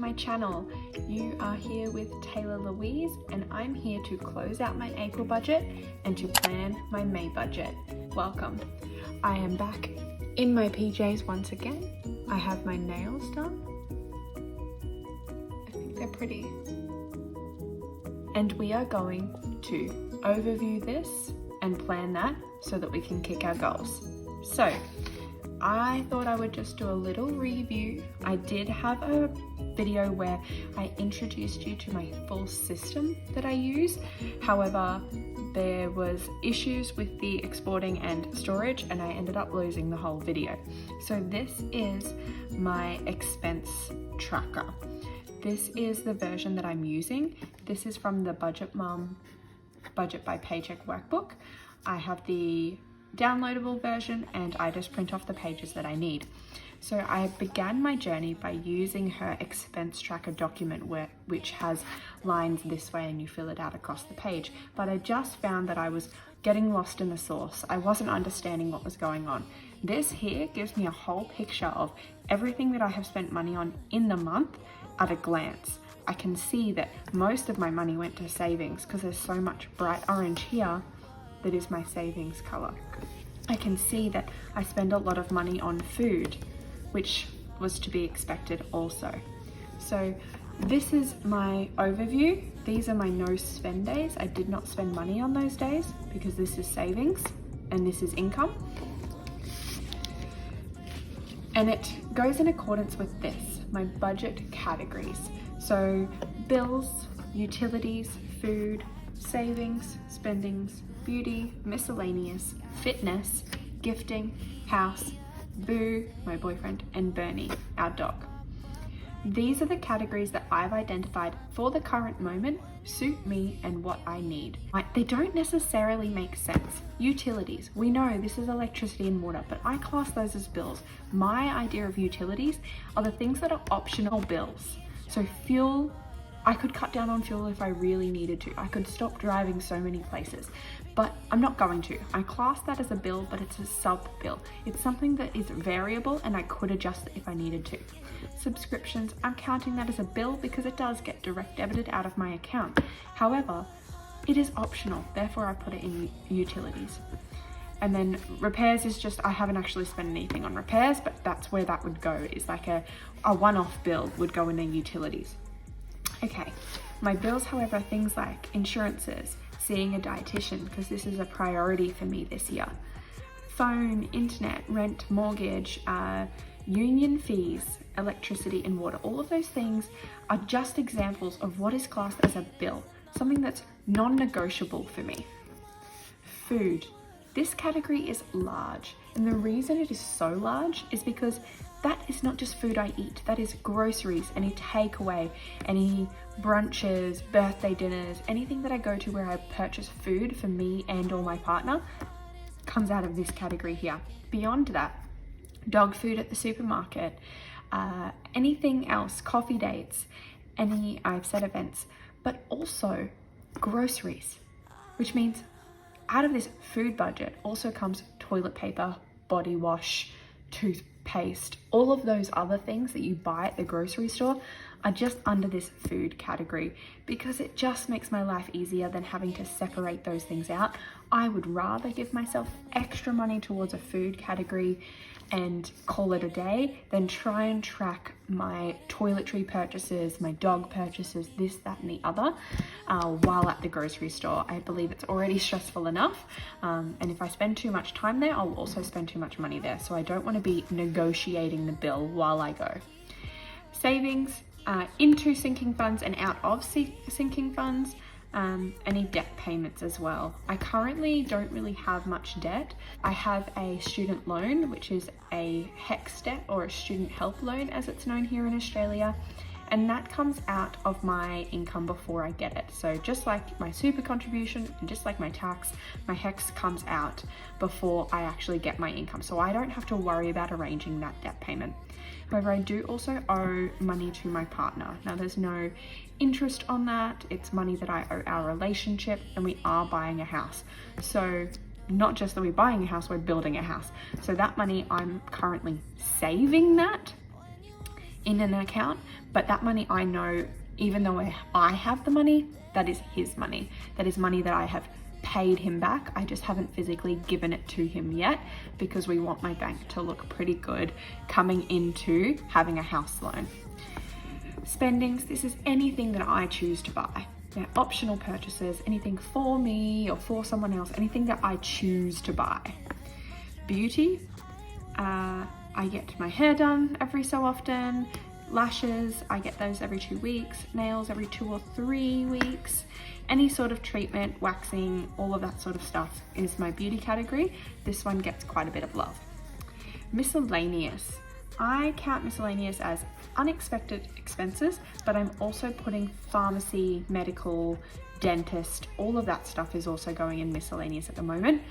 my channel. You are here with Taylor Louise and I'm here to close out my April budget and to plan my May budget. Welcome. I am back in my PJs once again. I have my nails done. I think they're pretty. And we are going to overview this and plan that so that we can kick our goals. So I thought I would just do a little review. I did have a video where I introduced you to my full system that I use. However, there was issues with the exporting and storage and I ended up losing the whole video. So this is my expense tracker. This is the version that I'm using. This is from the Budget Mum Budget by Paycheck workbook. I have the downloadable version and I just print off the pages that I need. So I began my journey by using her expense tracker document which has lines this way and you fill it out across the page. But I just found that I was getting lost in the sauce. I wasn't understanding what was going on. This here gives me a whole picture of everything that I have spent money on in the month at a glance. I can see that most of my money went to savings because there's so much bright orange here that is my savings color. I can see that I spend a lot of money on food, which was to be expected also. So this is my overview. These are my no spend days. I did not spend money on those days because this is savings and this is income. And it goes in accordance with this, my budget categories. So bills, utilities, food, savings, spendings, beauty, miscellaneous, fitness, gifting, house, Boo, my boyfriend, and Bernie, our dog. These are the categories that I've identified for the current moment suit me and what I need. They don't necessarily make sense. Utilities, we know this is electricity and water, but I class those as bills. My idea of utilities are the things that are optional bills. So fuel, I could cut down on fuel if I really needed to. I could stop driving so many places, but I'm not going to. I class that as a bill, but it's a sub bill. It's something that is variable and I could adjust it if I needed to. Subscriptions, I'm counting that as a bill because it does get direct debited out of my account. However, it is optional, therefore I put it in utilities. And then repairs is just, I haven't actually spent anything on repairs, but that's where that would go, is like a one-off bill would go in the utilities. Okay, my bills, however, things like insurances, seeing a dietitian, because this is a priority for me this year, phone, internet, rent, mortgage, union fees, electricity and water, all of those things are just examples of what is classed as a bill, something that's non-negotiable for me. Food, this category is large, and the reason it is so large is because that is not just food I eat, that is groceries, any takeaway, any brunches, birthday dinners, anything that I go to where I purchase food for me and or my partner comes out of this category here. Beyond that, dog food at the supermarket, anything else, coffee dates, I've said events, but also groceries, which means out of this food budget also comes toilet paper, body wash, toothpaste, all of those other things that you buy at the grocery store are just under this food category because it just makes my life easier than having to separate those things out. I would rather give myself extra money towards a food category and call it a day than try and track my toiletry purchases, my dog purchases, this, that, and the other while at the grocery store. I believe it's already stressful enough. And if I spend too much time there, I'll also spend too much money there. So I don't want to be negotiating the bill while I go. Savings, into sinking funds and out of sinking funds. Any debt payments as well. I currently don't really have much debt. I have a student loan, which is a HEX debt or a student help loan as it's known here in Australia. And that comes out of my income before I get it. So just like my super contribution and just like my tax, my HEX comes out before I actually get my income. So I don't have to worry about arranging that debt payment. However, I do also owe money to my partner. Now there's no interest on that. It's money that I owe our relationship and we are buying a house. So not just that we're buying a house, we're building a house. So that money, I'm currently saving that in an account, but that money I know, even though I have the money, that is his money. That is money that I have paid him back. I just haven't physically given it to him yet because we want my bank to look pretty good coming into having a house loan. Spendings, this is anything that I choose to buy. They're optional purchases, anything for me or for someone else, anything that I choose to buy. Beauty, I get my hair done every so often. Lashes, I get those every 2 weeks. Nails every 2 or 3 weeks. Any sort of treatment, waxing, all of that sort of stuff is my beauty category. This one gets quite a bit of love. Miscellaneous. I count miscellaneous as unexpected expenses, but I'm also putting pharmacy, medical, dentist, all of that stuff is also going in miscellaneous at the moment.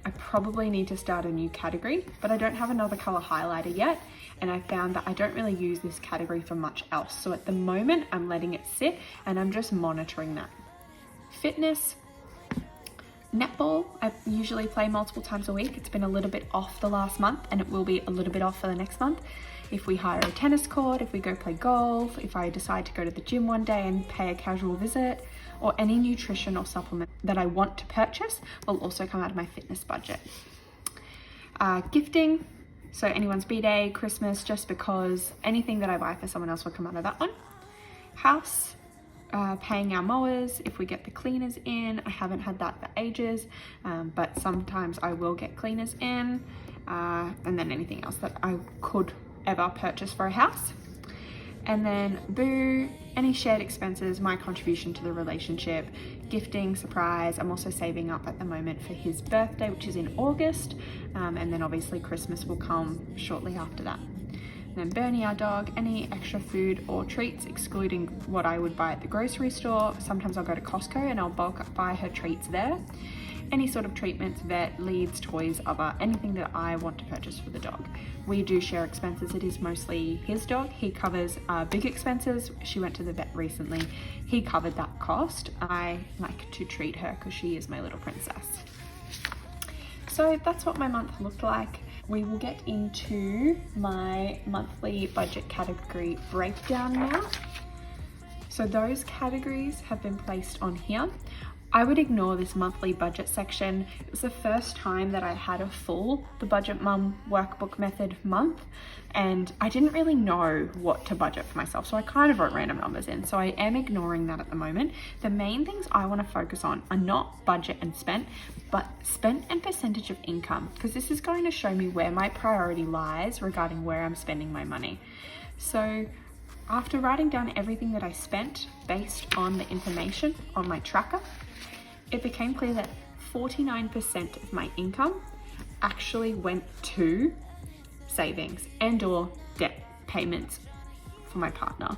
I probably need to start a new category, but I don't have another color highlighter yet. And I found that I don't really use this category for much else. So at the moment I'm letting it sit and I'm just monitoring that. Fitness, netball, I usually play multiple times a week. It's been a little bit off the last month and it will be a little bit off for the next month. If we hire a tennis court, if we go play golf, if I decide to go to the gym one day and pay a casual visit, or any nutrition or supplement that I want to purchase will also come out of my fitness budget. Gifting, so anyone's B-Day, Christmas, just because anything that I buy for someone else will come out of that one. House, paying our mowers, if we get the cleaners in. I haven't had that for ages, but sometimes I will get cleaners in, and then anything else that I could ever purchase for a house. And then boo, any shared expenses, my contribution to the relationship, gifting, surprise. I'm also saving up at the moment for his birthday, which is in August. And then obviously Christmas will come shortly after that. And then Bernie, our dog, any extra food or treats, excluding what I would buy at the grocery store. Sometimes I'll go to Costco and I'll bulk buy her treats there. Any sort of treatments, vet, leads, toys, other, anything that I want to purchase for the dog. We do share expenses. It is mostly his dog. He covers big expenses. She went to the vet recently. He covered that cost. I like to treat her because she is my little princess. So that's what my month looked like. We will get into my monthly budget category breakdown now. So those categories have been placed on here. I would ignore this monthly budget section. It was the first time that I had a full The Budget Mum workbook method month, and I didn't really know what to budget for myself, so I kind of wrote random numbers in. So I am ignoring that at the moment. The main things I want to focus on are not budget and spent, but spent and percentage of income, because this is going to show me where my priority lies regarding where I'm spending my money. So after writing down everything that I spent based on the information on my tracker, it became clear that 49% of my income actually went to savings and or debt payments for my partner.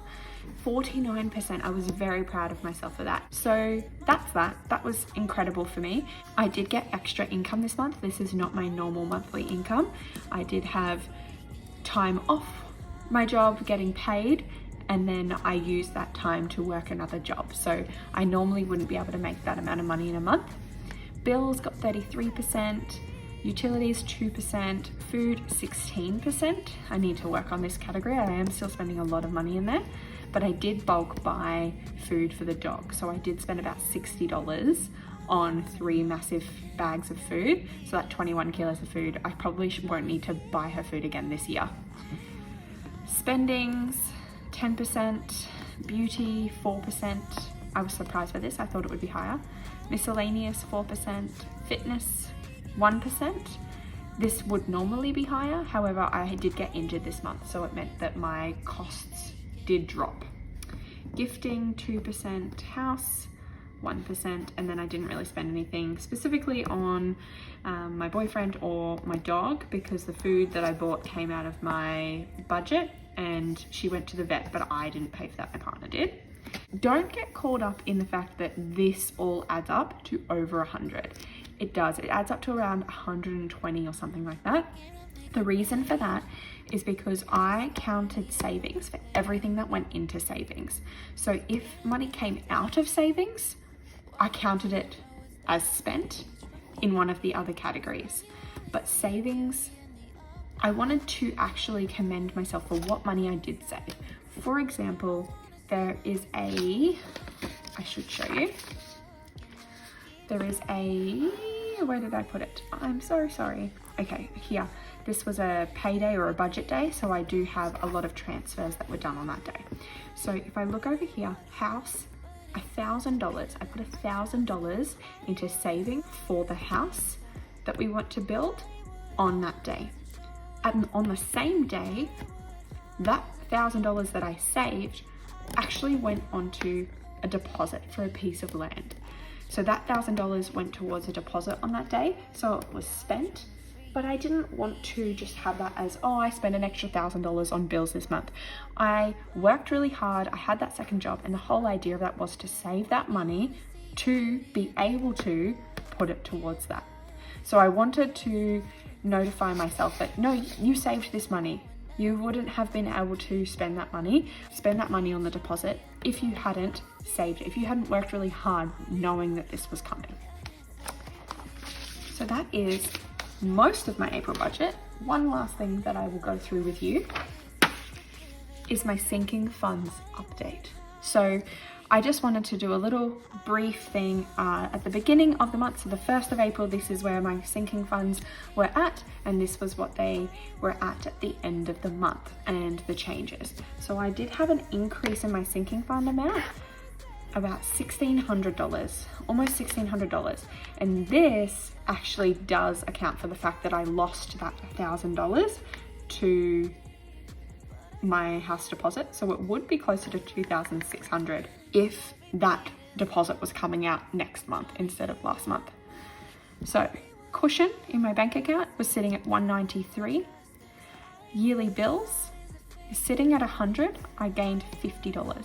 49%, I was very proud of myself for that. So that's that. That was incredible for me. I did get extra income this month. This is not my normal monthly income. I did have time off my job getting paid, and then I used that time to work another job. So I normally wouldn't be able to make that amount of money in a month. Bills got 33%, utilities 2%, food 16%. I need to work on this category. I am still spending a lot of money in there, but I did bulk buy food for the dog. So I did spend about $60 on 3 massive bags of food. So that 21 kilos of food. I probably won't need to buy her food again this year. Spendings, 10%, beauty 4%. I was surprised by this, I thought it would be higher. Miscellaneous 4%, fitness 1%. This would normally be higher, however I did get injured this month, so it meant that my costs did drop. Gifting 2%, house 1%, and then I didn't really spend anything specifically on my boyfriend or my dog, because the food that I bought came out of my budget and she went to the vet, but I didn't pay for that, my partner did. Don't get caught up in the fact that this all adds up to over 100. It does, it adds up to around 120 or something like that. The reason for that is because I counted savings for everything that went into savings. So if money came out of savings, I counted it as spent in one of the other categories. But savings I wanted to actually commend myself for what money I did save. For example, there is I should show you. There is where did I put it? I'm so sorry. Okay, here. This was a payday or a budget day, so I do have a lot of transfers that were done on that day. So if I look over here, house, $1,000. I put $1,000 into saving for the house that we want to build on that day. And on the same day, that $1,000 that I saved actually went onto a deposit for a piece of land. So that $1,000 went towards a deposit on that day, so it was spent. But I didn't want to just have that as, oh, I spent an extra $1,000 on bills this month. I worked really hard, I had that second job, and the whole idea of that was to save that money to be able to put it towards that. So I wanted to notify myself that, no, you saved this money. You wouldn't have been able to spend that money on the deposit if you hadn't saved it, if you hadn't worked really hard knowing that this was coming. So that is most of my April budget. One last thing that I will go through with you is my sinking funds update. So I just wanted to do a little brief thing at the beginning of the month. So the 1st of April, this is where my sinking funds were at, and this was what they were at the end of the month and the changes. So I did have an increase in my sinking fund amount, about $1,600, almost $1,600. And this actually does account for the fact that I lost that $1,000 to my house deposit. So it would be closer to $2,600 if that deposit was coming out next month instead of last month. So cushion in my bank account was sitting at $193. Yearly bills is sitting at $100. I gained $50.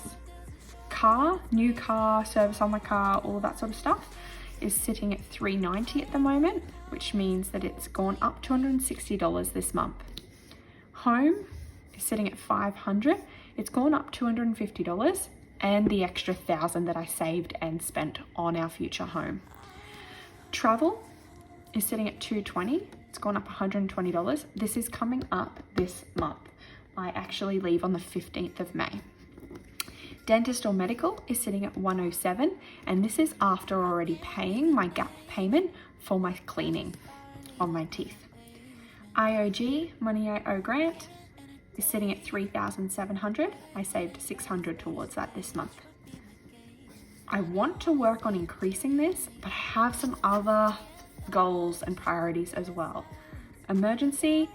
New car, service on my car, all that sort of stuff is sitting at $390 at the moment, which means that it's gone up $260 this month. Home is sitting at $500. It's gone up $250 and the extra $1,000 that I saved and spent on our future home. Travel is sitting at $220. It's gone up $120. This is coming up this month. I actually leave on the 15th of May. Dentist or medical is sitting at $107, and this is after already paying my gap payment for my cleaning on my teeth. IOG, money I owe grant, is sitting at $3,700. I saved $600 towards that this month. I want to work on increasing this, but I have some other goals and priorities as well. Emergency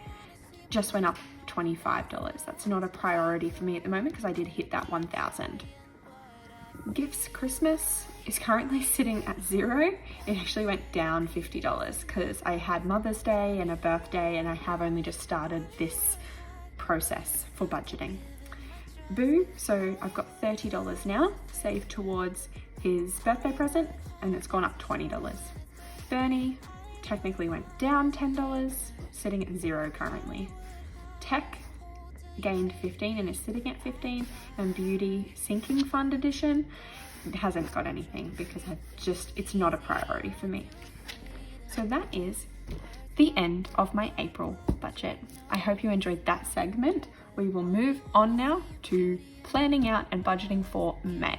just went up $25. That's not a priority for me at the moment because I did hit that $1,000. Gifts Christmas is currently sitting at $0. It actually went down $50 because I had Mother's Day and a birthday, and I have only just started this process for budgeting. Boo, so I've got $30 now saved towards his birthday present, and it's gone up $20. Bernie technically went down $10, sitting at $0 currently. Tech gained 15 and is sitting at 15, and beauty sinking fund edition hasn't got anything because it's not a priority for me. So that is the end of my April budget. I hope you enjoyed that segment. We will move on now to planning out and budgeting for May.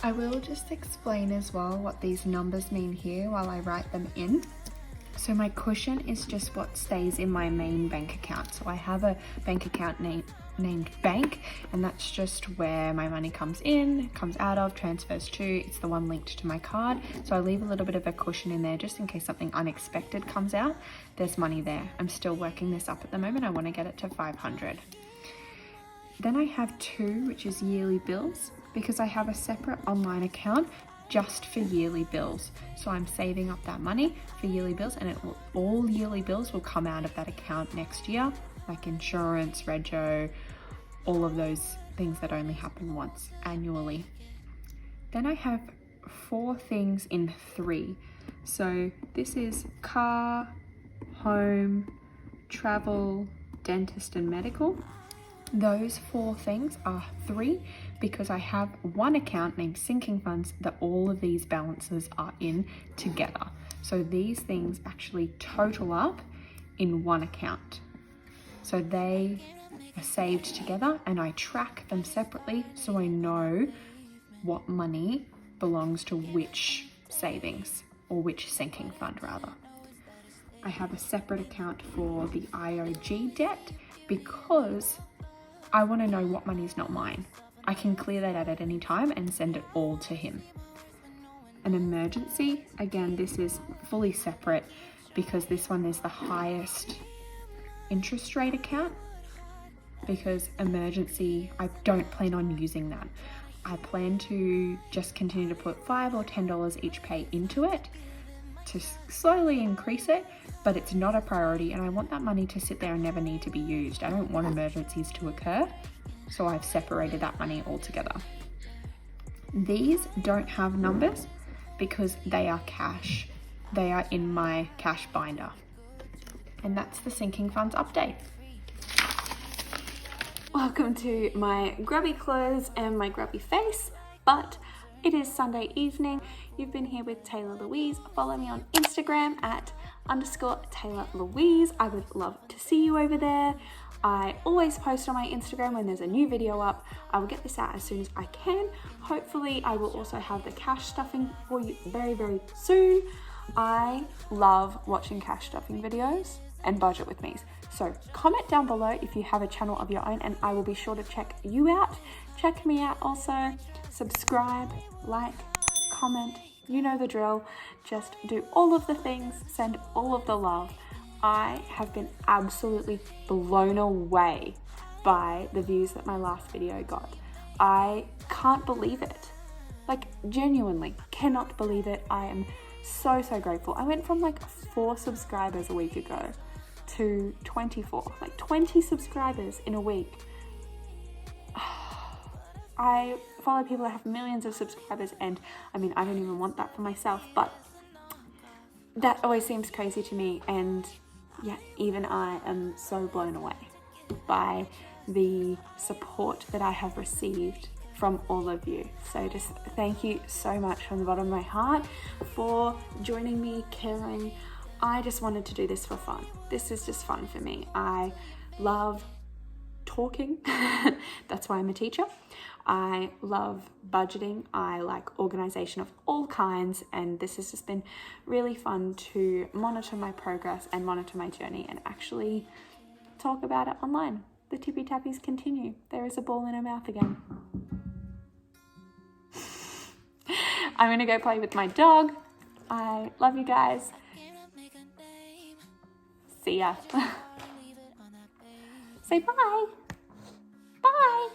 I will just explain as well what these numbers mean here while I write them in. So my cushion is just what stays in my main bank account. So I have a bank account named bank, and that's just where my money comes in, comes out of, transfers to. It's the one linked to my card. So I leave a little bit of a cushion in there just in case something unexpected comes out. There's money there. I'm still working this up at the moment. I want to get it to 500. Then I have 2, which is yearly bills, because I have a separate online account just for yearly bills. So I'm saving up that money for yearly bills, and all yearly bills will come out of that account next year, like insurance, rego, all of those things that only happen once annually. Then I have 4 things in 3. So this is car, home, travel, dentist and medical. Those 4 things are 3 because I have one account named sinking funds that all of these balances are in together. So these things actually total up in one account. So they are saved together and I track them separately so I know what money belongs to which savings, or which sinking fund rather. I have a separate account for the IOG debt because I want to know what money is not mine. I can clear that out at any time and send it all to him. An emergency, again, this is fully separate because this one is the highest interest rate account, because emergency, I don't plan on using that. I plan to just continue to put $5 or $10 each pay into it to slowly increase it, but it's not a priority and I want that money to sit there and never need to be used. I don't want emergencies to occur, so I've separated that money altogether. These don't have numbers because they are cash. They are in my cash binder. And that's the sinking funds update. Welcome to my grubby clothes and my grubby face, but it is Sunday evening. You've been here with Taylor Louise. Follow me on Instagram at _Taylor Louise. I would love to see you over there. I always post on my Instagram when there's a new video up. I will get this out as soon as I can. Hopefully I will also have the cash stuffing for you very, very soon. I love watching cash stuffing videos and budget with me's. So comment down below if you have a channel of your own and I will be sure to check you out. Check me out also. Subscribe, like, comment, you know the drill. Just do all of the things, send all of the love. I have been absolutely blown away by the views that my last video got. I can't believe it. Like, genuinely cannot believe it. I am so grateful. I went from like 4 subscribers a week ago to 24, like 20 subscribers in a week. I follow people that have millions of subscribers, and I mean, I don't even want that for myself, but that always seems crazy to me, and yeah, even I am so blown away by the support that I have received from all of you. So just thank you so much from the bottom of my heart for joining me, caring. I just wanted to do this for fun. This is just fun for me. I love talking. That's why I'm a teacher. I love budgeting. I like organization of all kinds, and this has just been really fun to monitor my progress and monitor my journey and actually talk about it online. The tippy tappies continue. There is a ball in her mouth again. I'm gonna go play with my dog. I love you guys. See ya. Say bye. Bye.